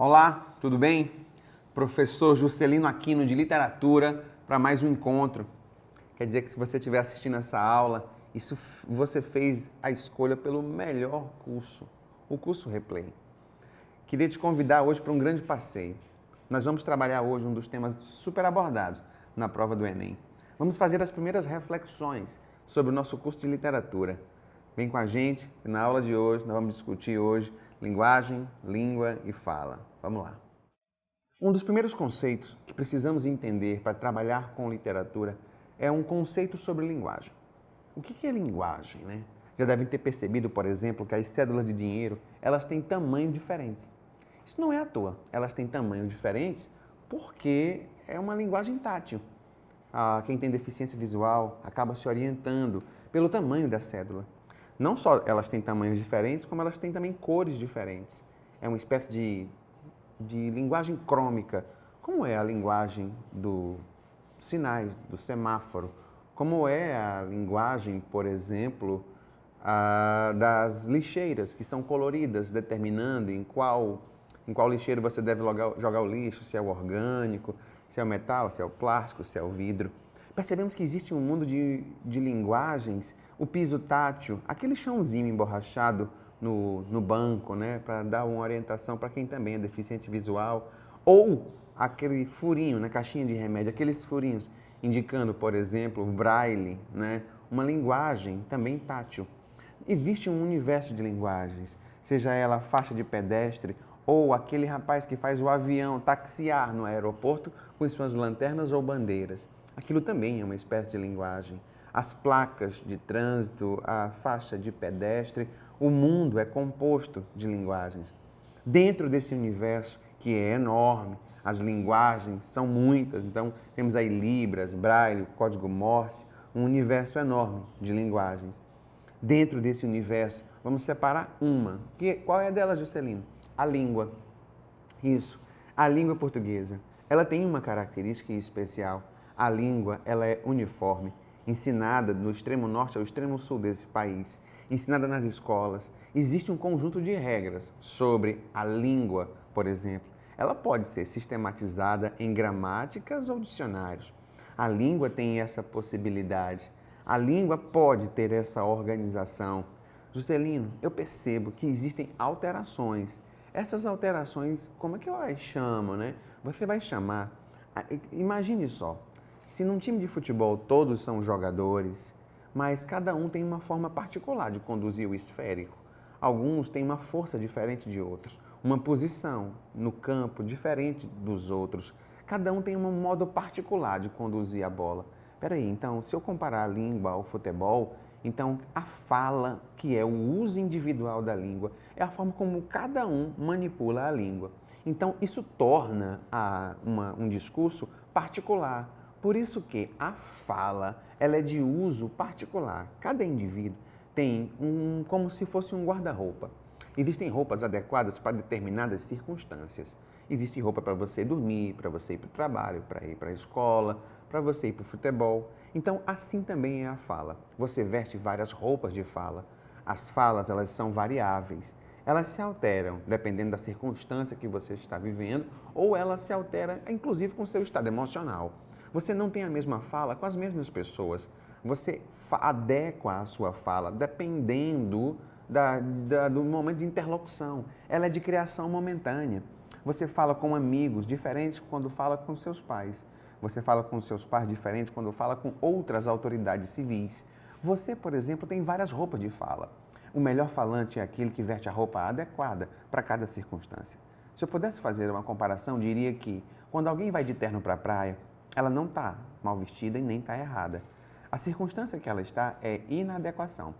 Olá, tudo bem? Professor Juscelino Aquino de Literatura para mais um encontro. Quer dizer que se você estiver assistindo essa aula, você fez a escolha pelo melhor curso, o curso Replay. Queria te convidar hoje para um grande passeio. Nós vamos trabalhar hoje um dos temas super abordados na prova do Enem. Vamos fazer as primeiras reflexões sobre o nosso curso de literatura. Vem com a gente, na aula de hoje, nós vamos discutir hoje linguagem, língua e fala. Vamos lá. Um dos primeiros conceitos que precisamos entender para trabalhar com literatura é um conceito sobre linguagem. O que é linguagem, né? Já devem ter percebido, por exemplo, que as cédulas de dinheiro, elas têm tamanhos diferentes. Isso não é à toa. Elas têm tamanhos diferentes porque é uma linguagem tátil. Quem tem deficiência visual acaba se orientando pelo tamanho da cédula. Não só elas têm tamanhos diferentes, como elas têm também cores diferentes. É uma espécie de linguagem crômica. Como é a linguagem dos sinais, do semáforo? Como é a linguagem, por exemplo, das lixeiras, que são coloridas, determinando em qual lixeiro você deve jogar o lixo, se é o orgânico, se é o metal, se é o plástico, se é o vidro. Percebemos que existe um mundo de linguagens, o piso tátil, aquele chãozinho emborrachado no banco, né, para dar uma orientação para quem também é deficiente visual, ou aquele furinho na caixinha de remédio, aqueles furinhos indicando, por exemplo, o braille, né, uma linguagem também tátil. Existe um universo de linguagens, seja ela faixa de pedestre ou aquele rapaz que faz o avião taxiar no aeroporto com suas lanternas ou bandeiras. Aquilo também é uma espécie de linguagem. As placas de trânsito, a faixa de pedestre, o mundo é composto de linguagens. Dentro desse universo, que é enorme, as linguagens são muitas, então temos aí Libras, Braille, Código Morse, um universo enorme de linguagens. Dentro desse universo, vamos separar uma. Qual é a delas, Juscelino? A língua. Isso, a língua portuguesa. Ela tem uma característica especial. A língua, ela é uniforme, ensinada no extremo norte ao extremo sul desse país, ensinada nas escolas. Existe um conjunto de regras sobre a língua, por exemplo. Ela pode ser sistematizada em gramáticas ou dicionários. A língua tem essa possibilidade. A língua pode ter essa organização. Juscelino, eu percebo que existem alterações. Essas alterações, como é que eu chamo, né? Você vai chamar. Imagine só, se num time de futebol todos são jogadores, mas cada um tem uma forma particular de conduzir o esférico. Alguns têm uma força diferente de outros, uma posição no campo diferente dos outros. Cada um tem um modo particular de conduzir a bola. Peraí, então, se eu comparar a língua ao futebol, então a fala, que é o uso individual da língua, é a forma como cada um manipula a língua. Então, isso torna um discurso particular. Por isso que a fala, ela é de uso particular. Cada indivíduo tem como se fosse um guarda-roupa. Existem roupas adequadas para determinadas circunstâncias. Existe roupa para você dormir, para você ir para o trabalho, para ir para a escola, para você ir para o futebol. Então, assim também é a fala. Você veste várias roupas de fala. As falas, elas são variáveis. Elas se alteram dependendo da circunstância que você está vivendo ou elas se alteram, inclusive, com o seu estado emocional. Você não tem a mesma fala com as mesmas pessoas. Você adequa a sua fala dependendo do momento de interlocução. Ela é de criação momentânea. Você fala com amigos diferente quando fala com seus pais. Você fala com seus pais diferente quando fala com outras autoridades civis. Você, por exemplo, tem várias roupas de fala. O melhor falante é aquele que veste a roupa adequada para cada circunstância. Se eu pudesse fazer uma comparação, diria que quando alguém vai de terno para a praia, ela não está mal vestida e nem está errada. A circunstância que ela está é inadequação.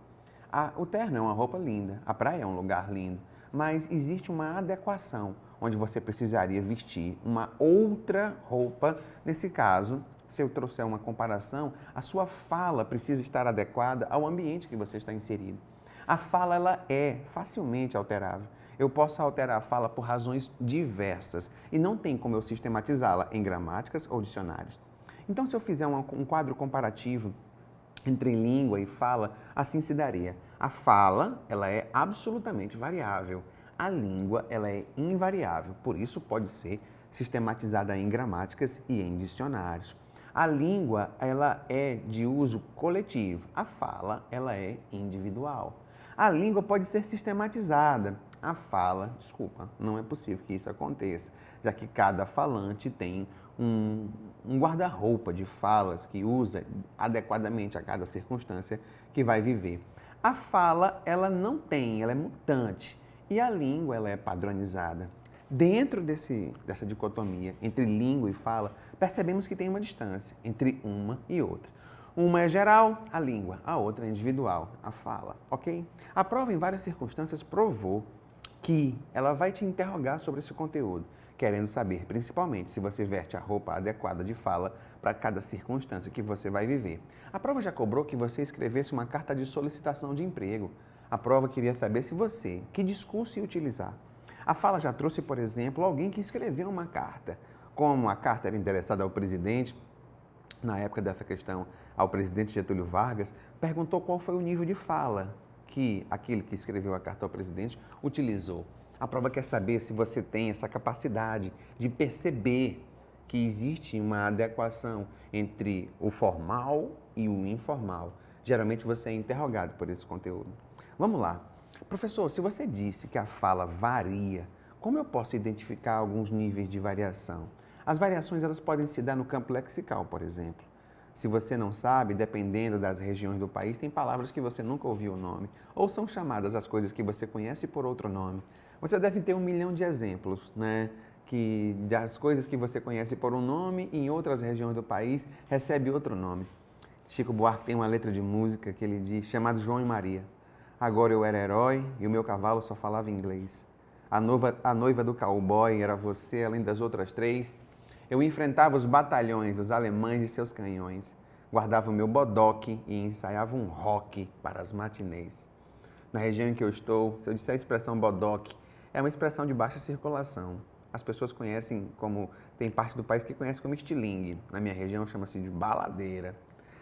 O terno é uma roupa linda, a praia é um lugar lindo, mas existe uma adequação, onde você precisaria vestir uma outra roupa. Nesse caso, se eu trouxer uma comparação, a sua fala precisa estar adequada ao ambiente que você está inserido. A fala, ela é facilmente alterável. Eu posso alterar a fala por razões diversas e não tem como eu sistematizá-la em gramáticas ou dicionários. Então, se eu fizer um quadro comparativo entre língua e fala, assim se daria. A fala, ela é absolutamente variável. a língua ela é invariável, por isso pode ser sistematizada em gramáticas e em dicionários. A língua ela é de uso coletivo, a fala ela é individual. A língua pode ser sistematizada, a fala, desculpa, não é possível que isso aconteça, já que cada falante tem um guarda-roupa de falas que usa adequadamente a cada circunstância que vai viver. A fala, ela não tem, ela é mutante, e a língua, ela é padronizada. Dentro dessa dicotomia entre língua e fala, percebemos que tem uma distância entre uma e outra. Uma é geral, a língua, a outra é individual, a fala, ok? A prova, em várias circunstâncias, provou que ela vai te interrogar sobre esse conteúdo, querendo saber, principalmente, se você veste a roupa adequada de fala para cada circunstância que você vai viver. A prova já cobrou que você escrevesse uma carta de solicitação de emprego. A prova queria saber se você, que discurso ia utilizar. A fala já trouxe, por exemplo, alguém que escreveu uma carta. Como a carta era endereçada ao presidente, na época dessa questão, ao presidente Getúlio Vargas, perguntou qual foi o nível de fala que aquele que escreveu a carta ao presidente utilizou. A prova quer saber se você tem essa capacidade de perceber que existe uma adequação entre o formal e o informal. Geralmente você é interrogado por esse conteúdo. Vamos lá. Professor, se você disse que a fala varia, como eu posso identificar alguns níveis de variação? As variações elas podem se dar no campo lexical, por exemplo. Se você não sabe, dependendo das regiões do país, tem palavras que você nunca ouviu o nome, ou são chamadas as coisas que você conhece por outro nome. Você deve ter 1 milhão de exemplos, né? Que das coisas que você conhece por um nome, em outras regiões do país, recebe outro nome. Chico Buarque tem uma letra de música que ele diz, chamado João e Maria. Agora eu era herói e o meu cavalo só falava inglês. A noiva do cowboy era você, além das outras 3. Eu enfrentava os batalhões, os alemães e seus canhões. Guardava o meu bodoque e ensaiava um rock para as matinês. Na região em que eu estou, se eu disser a expressão bodoque, é uma expressão de baixa circulação. As pessoas conhecem como... Tem parte do país que conhece como estilingue. Na minha região chama-se de baladeira.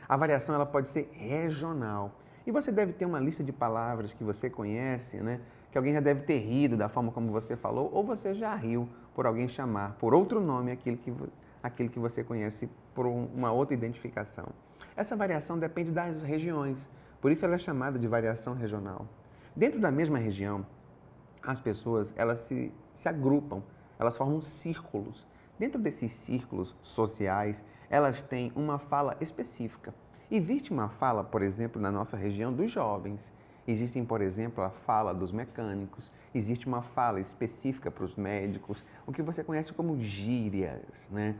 A variação ela pode ser regional. E você deve ter uma lista de palavras que você conhece, né? Que alguém já deve ter rido da forma como você falou, ou você já riu por alguém chamar por outro nome aquele que você conhece por uma outra identificação. Essa variação depende das regiões, por isso ela é chamada de variação regional. Dentro da mesma região, as pessoas elas se agrupam, elas formam círculos. Dentro desses círculos sociais, elas têm uma fala específica. Existe uma fala, por exemplo, na nossa região dos jovens. Existem, por exemplo, a fala dos mecânicos, existe uma fala específica para os médicos, o que você conhece como gírias, né?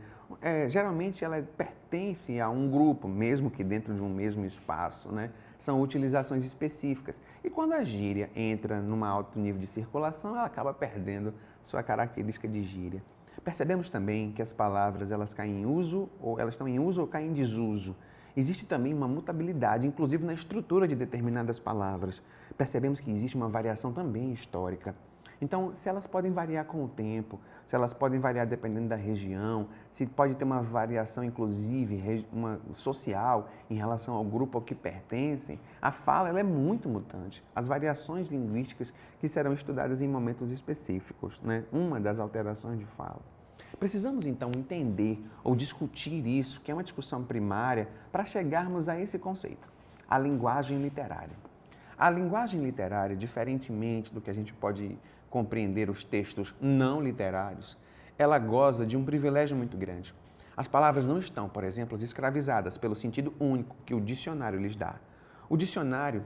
Geralmente ela pertence a um grupo, mesmo que dentro de um mesmo espaço, né? São utilizações específicas. E quando a gíria entra num alto nível de circulação, ela acaba perdendo sua característica de gíria. Percebemos também que as palavras elas caem em uso, ou elas estão em uso ou caem em desuso. Existe também uma mutabilidade, inclusive na estrutura de determinadas palavras. Percebemos que existe uma variação também histórica. Então, se elas podem variar com o tempo, se elas podem variar dependendo da região, se pode ter uma variação, inclusive, uma social em relação ao grupo ao que pertencem, a fala ela é muito mutante. As variações linguísticas que serão estudadas em momentos específicos, né? Uma das alterações de fala. Precisamos, então, entender ou discutir isso, que é uma discussão primária, para chegarmos a esse conceito, a linguagem literária. A linguagem literária, diferentemente do que a gente pode compreender os textos não literários, ela goza de um privilégio muito grande. As palavras não estão, por exemplo, escravizadas pelo sentido único que o dicionário lhes dá. O dicionário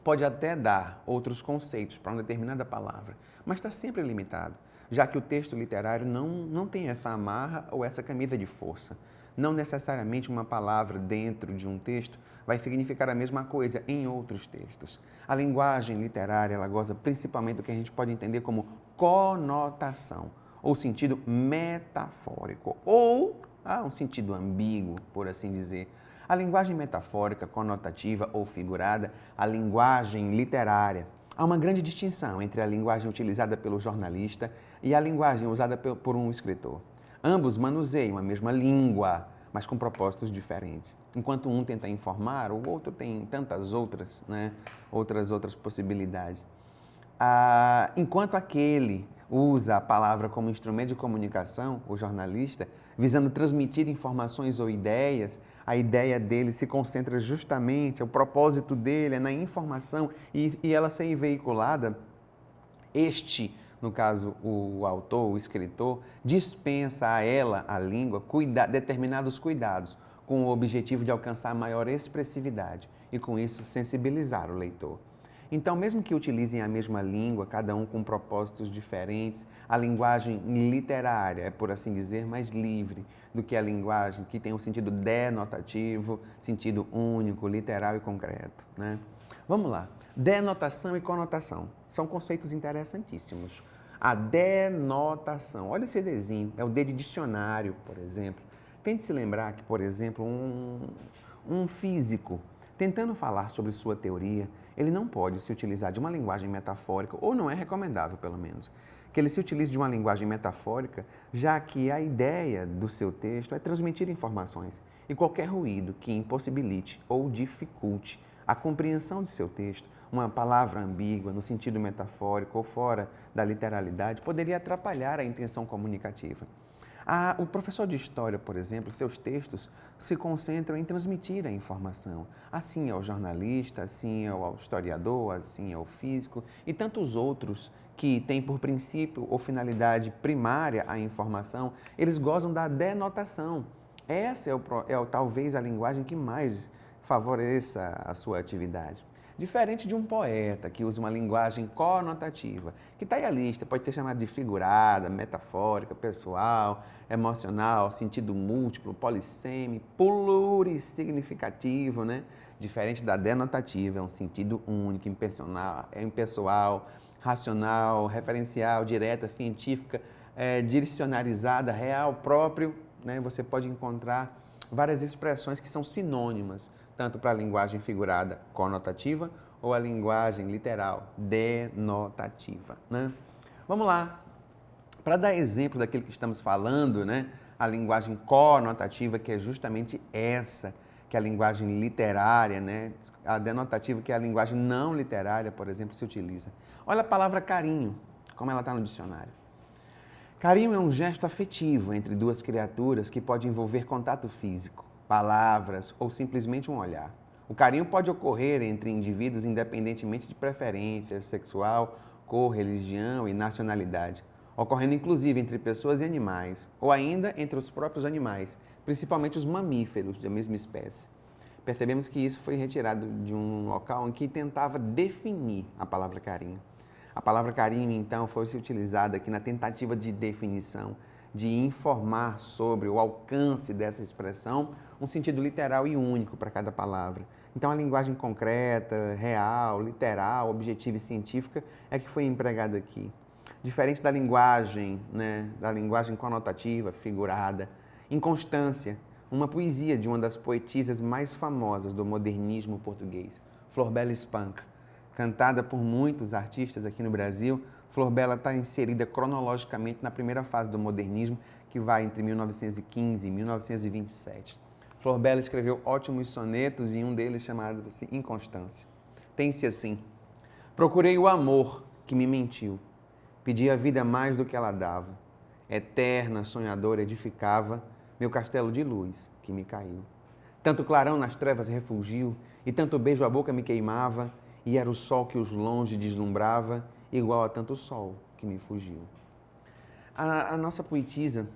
pode até dar outros conceitos para uma determinada palavra, mas está sempre limitado, já que o texto literário não tem essa amarra ou essa camisa de força. Não necessariamente uma palavra dentro de um texto vai significar a mesma coisa em outros textos. A linguagem literária ela goza principalmente do que a gente pode entender como conotação, ou sentido metafórico, ou um sentido ambíguo, por assim dizer. A linguagem metafórica, conotativa ou figurada, a linguagem literária. Há uma grande distinção entre a linguagem utilizada pelo jornalista e a linguagem usada por um escritor. Ambos manuseiam a mesma língua, mas com propósitos diferentes. Enquanto um tenta informar, o outro tem tantas outras, né? Outras possibilidades. Enquanto aquele usa a palavra como instrumento de comunicação, o jornalista, visando transmitir informações ou ideias, a ideia dele se concentra justamente, o propósito dele é na informação e ela ser veiculada. No caso, o autor, o escritor, dispensa a ela, a língua, determinados cuidados, com o objetivo de alcançar maior expressividade e, com isso, sensibilizar o leitor. Então, mesmo que utilizem a mesma língua, cada um com propósitos diferentes, a linguagem literária é, por assim dizer, mais livre do que a linguagem que tem um sentido denotativo, sentido único, literal e concreto, né? Vamos lá. Denotação e conotação são conceitos interessantíssimos. A denotação, olha esse Dzinho, é o D de dicionário, por exemplo. Tente se lembrar que, por exemplo, um físico, tentando falar sobre sua teoria, ele não pode se utilizar de uma linguagem metafórica, ou não é recomendável, pelo menos, que ele se utilize de uma linguagem metafórica, já que a ideia do seu texto é transmitir informações, e qualquer ruído que impossibilite ou dificulte a compreensão de seu texto, uma palavra ambígua no sentido metafórico ou fora da literalidade, poderia atrapalhar a intenção comunicativa. O professor de história, por exemplo, seus textos se concentram em transmitir a informação. Assim é o jornalista, assim é o historiador, assim é o físico e tantos outros que têm por princípio ou finalidade primária a informação, eles gozam da denotação. Essa talvez a linguagem que mais favoreça a sua atividade. Diferente de um poeta que usa uma linguagem conotativa, que está aí a lista, pode ser chamada de figurada, metafórica, pessoal, emocional, sentido múltiplo, polissêmico, plurissignificativo, né? Diferente da denotativa, é um sentido único, impessoal, racional, referencial, direta, científica, dicionarizada, real, próprio, né? Você pode encontrar várias expressões que são sinônimas, tanto para a linguagem figurada conotativa ou a linguagem literal denotativa, né? Vamos lá. Para dar exemplo daquilo que estamos falando, né? A linguagem conotativa, que é justamente essa, que é a linguagem literária, né? A denotativa, que é a linguagem não literária, por exemplo, se utiliza. Olha a palavra carinho, como ela está no dicionário. Carinho é um gesto afetivo entre duas criaturas que pode envolver contato físico, palavras ou simplesmente um olhar. O carinho pode ocorrer entre indivíduos independentemente de preferência sexual, cor, religião e nacionalidade, ocorrendo inclusive entre pessoas e animais, ou ainda entre os próprios animais, principalmente os mamíferos da mesma espécie. Percebemos que isso foi retirado de um local em que tentava definir a palavra carinho. A palavra carinho, então, foi utilizada aqui na tentativa de definição, de informar sobre o alcance dessa expressão, um sentido literal e único para cada palavra. Então, a linguagem concreta, real, literal, objetiva e científica é que foi empregada aqui. Diferente da linguagem, né, da linguagem conotativa, figurada. Inconstância, uma poesia de uma das poetisas mais famosas do modernismo português, Flor Bela Espanca. Cantada por muitos artistas aqui no Brasil, Flor Bela está inserida cronologicamente na primeira fase do modernismo, que vai entre 1915 e 1927. Flor Bela escreveu ótimos sonetos e um deles chamado Inconstância. Tem-se assim: procurei o amor que me mentiu, pedi a vida mais do que ela dava, eterna, sonhadora, edificava meu castelo de luz que me caiu. Tanto clarão nas trevas refugiu e tanto beijo a boca me queimava, e era o sol que os longe deslumbrava, igual a tanto sol que me fugiu. A nossa poetisa,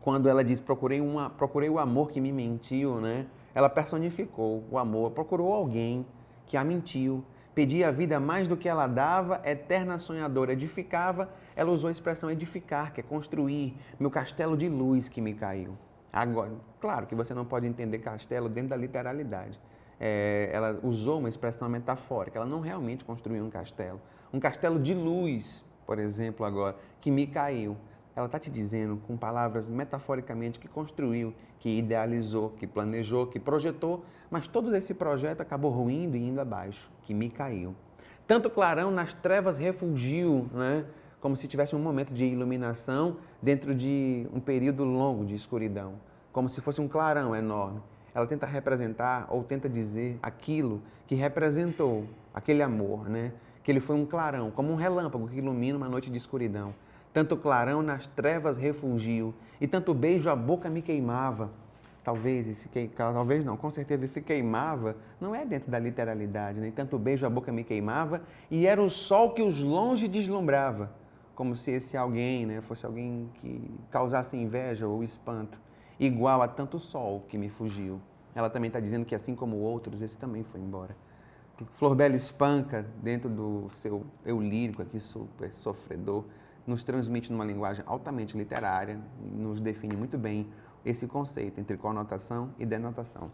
quando ela diz procurei o amor que me mentiu, né? Ela personificou o amor, procurou alguém que a mentiu, pedia a vida mais do que ela dava, eterna sonhadora, edificava, ela usou a expressão edificar, que é construir, meu castelo de luz que me caiu. Agora, claro que você não pode entender castelo dentro da literalidade. Ela usou uma expressão metafórica, ela não realmente construiu um castelo. Um castelo de luz, por exemplo, agora, que me caiu. Ela está te dizendo, com palavras metaforicamente, que construiu, que idealizou, que planejou, que projetou, mas todo esse projeto acabou ruindo e indo abaixo, que me caiu. Tanto clarão nas trevas refugiu, né? Como se tivesse um momento de iluminação dentro de um período longo de escuridão, como se fosse um clarão enorme. Ela tenta representar ou tenta dizer aquilo que representou aquele amor, né? que ele foi um clarão, como um relâmpago que ilumina uma noite de escuridão. Tanto clarão nas trevas refugiu, e tanto beijo a boca me queimava. Talvez não, com certeza esse queimava não é dentro da literalidade, nem tanto beijo a boca me queimava, e era o sol que os longe deslumbrava, como se esse alguém, né, fosse alguém que causasse inveja ou espanto, igual a tanto sol que me fugiu. Ela também está dizendo que assim como outros, esse também foi embora. Flor Bela Espanca, dentro do seu eu lírico aqui, super sofredor, nos transmite numa linguagem altamente literária, nos define muito bem esse conceito entre conotação e denotação.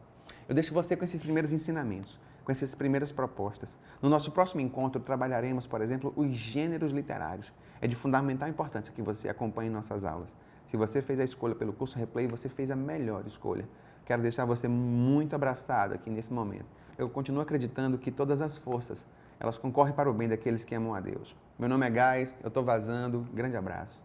Eu deixo você com esses primeiros ensinamentos, com essas primeiras propostas. No nosso próximo encontro, trabalharemos, por exemplo, os gêneros literários. É de fundamental importância que você acompanhe nossas aulas. Se você fez a escolha pelo curso Replay, você fez a melhor escolha. Quero deixar você muito abraçado aqui nesse momento. Eu continuo acreditando que todas as forças, elas concorrem para o bem daqueles que amam a Deus. Meu nome é Gás, eu estou vazando. Grande abraço.